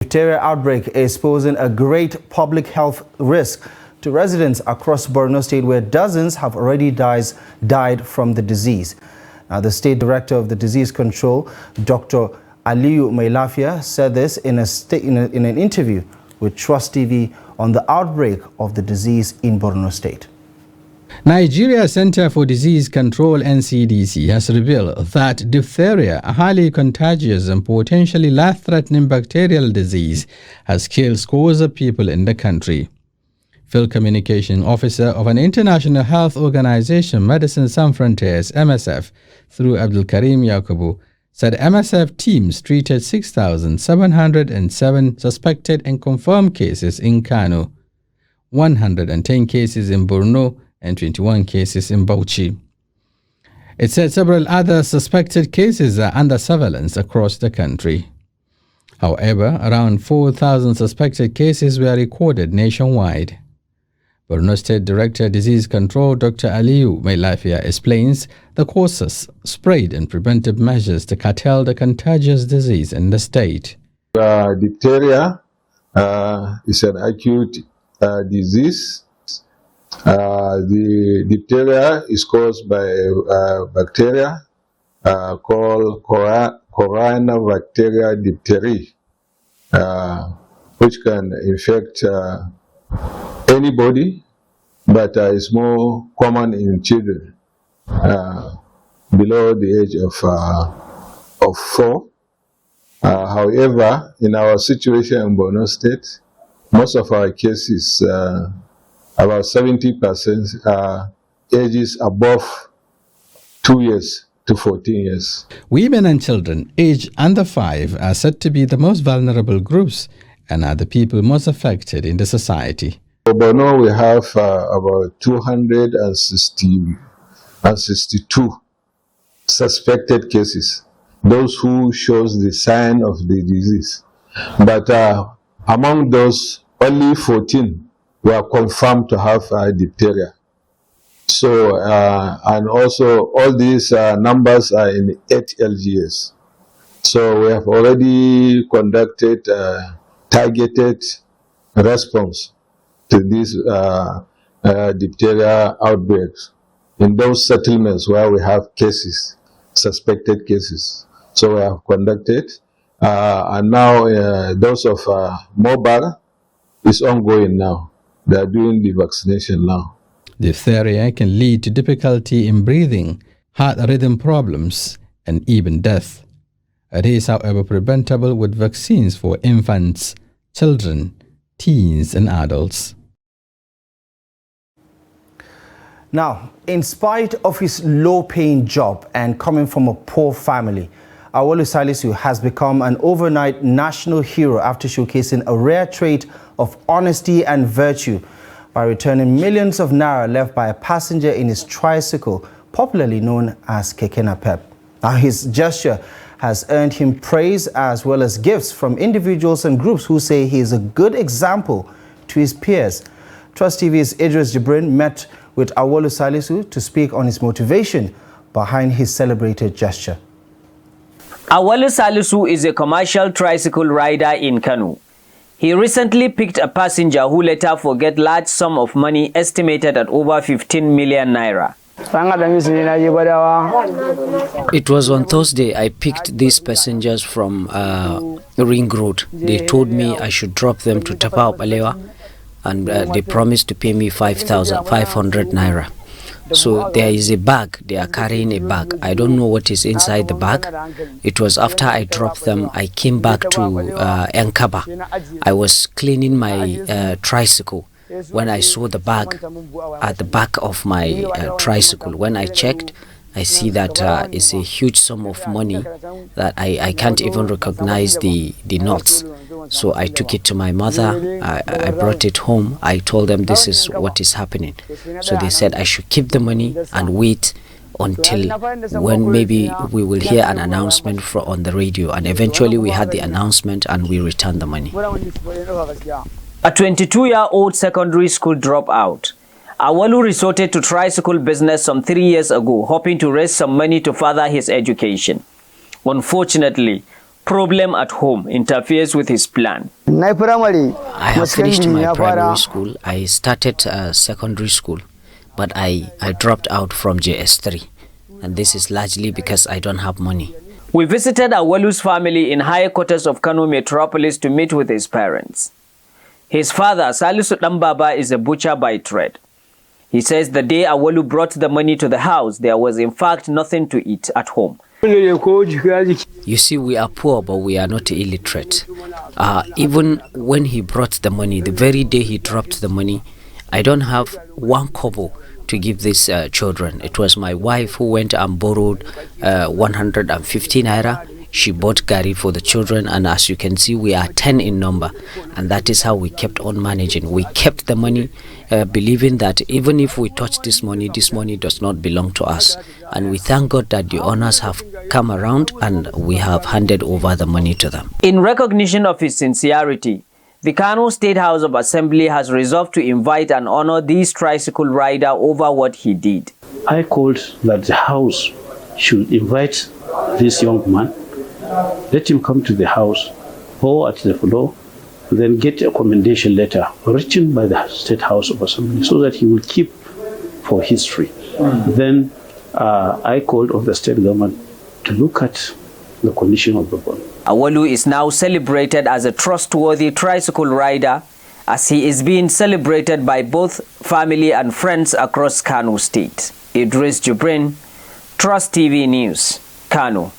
Diphtheria outbreak is posing a great public health risk to residents across Borno State, where dozens have already died from the disease. Now, the State Director of the Disease Control, Dr. Aliyu Mai Lafiya, said this in an interview with Trust TV on the outbreak of the disease in Borno State. Nigeria Center for Disease Control (NCDC) has revealed that diphtheria, a highly contagious and potentially life-threatening bacterial disease, has killed scores of people in the country. Field Communication Officer of an international health organization, Medicines Sans Frontières (MSF), through Abdul Karim Yakubu, said MSF teams treated 6,707 suspected and confirmed cases in Kano, 110 cases in Borno, and 21 cases in Bauchi. It said several other suspected cases are under surveillance across the country. However, around 4,000 suspected cases were recorded nationwide. Borno State Director Disease Control Dr. Aliyu Mai Lafiya explains the causes, spread and preventive measures to curtail the contagious disease in the state. Diphtheria is an acute disease. The diphtheria is caused by a bacteria called Corynebacteria diphtheriae, which can infect anybody, but is more common in children below the age of 4. However, in our situation in Borno State, most of our cases, about 70% are ages above 2 years to 14 years. Women and children aged under 5 are said to be the most vulnerable groups and are the people most affected in the society. For Borno, we have about 262 suspected cases, those who shows the sign of the disease. But among those, only 14 were confirmed to have diphtheria. So, and also all these numbers are in 8 LGS. So we have already conducted targeted response to these diphtheria outbreaks in those settlements where we have cases, suspected cases. So we have conducted, and now those of mobile is ongoing now. They are doing the vaccination now. Diphtheria can lead to difficulty in breathing, heart rhythm problems, and even death. It is, however, preventable with vaccines for infants, children, teens, and adults. Now, in spite of his low-paying job and coming from a poor family, Aliyu Salisu has become an overnight national hero after showcasing a rare trait of honesty and virtue by returning millions of naira left by a passenger in his tricycle, popularly known as Keke Napep. Now, his gesture has earned him praise as well as gifts from individuals and groups who say he is a good example to his peers. Trust TV's Idris Jibrin met with Aliyu Salisu to speak on his motivation behind his celebrated gesture. Aliyu Salisu is a commercial tricycle rider in Kano. He recently picked a passenger who later forgot large sum of money estimated at over 15 million naira. It was on Thursday I picked these passengers from Ring Road. They told me I should drop them to Tafawa Balewa, and they promised to pay me 5,500 naira. So there is a bag, they are carrying a bag. I don't know what is inside the bag. It was after I dropped them, I came back to Nkaba. I was cleaning my tricycle when I saw the bag at the back of my tricycle. When I checked, I see that it's a huge sum of money that I can't even recognize the notes. So I took it to my mother, I brought it home, I told them this is what is happening. So they said I should keep the money and wait until when maybe we will hear an announcement on the radio. And eventually we had the announcement and we returned the money. A 22-year-old secondary school dropout, Aliyu resorted to tricycle business some 3 years ago, hoping to raise some money to further his education. Unfortunately, problem at home interferes with his plan. I have finished my primary school. I started secondary school, but I dropped out from JS3. And this is largely because I don't have money. We visited Awalu's family in higher quarters of Kano metropolis to meet with his parents. His father, Salisu Dambaba, is a butcher by trade. He says the day Awalu brought the money to the house, there was in fact nothing to eat at home. You see, we are poor, but we are not illiterate. Even when he brought the money, the very day he dropped the money, I don't have one kobo to give these children. It was my wife who went and borrowed 150 naira. She bought gari for the children, and as you can see, we are 10 in number, and that is how we kept on managing. We kept the money, believing that even if we touch this money does not belong to us. And we thank God that the owners have come around and we have handed over the money to them. In recognition of his sincerity, the Kano State House of Assembly has resolved to invite and honor this tricycle rider over what he did. I called that the House should invite this young man, let him come to the House or at the floor, then get a commendation letter written by the State House of Assembly so that he will keep for history. Then I called on the state government to look at the condition of the bond. Awalu is now celebrated as a trustworthy tricycle rider, as he is being celebrated by both family and friends across Kano State. Idris Jibrin, Trust TV News, Kano.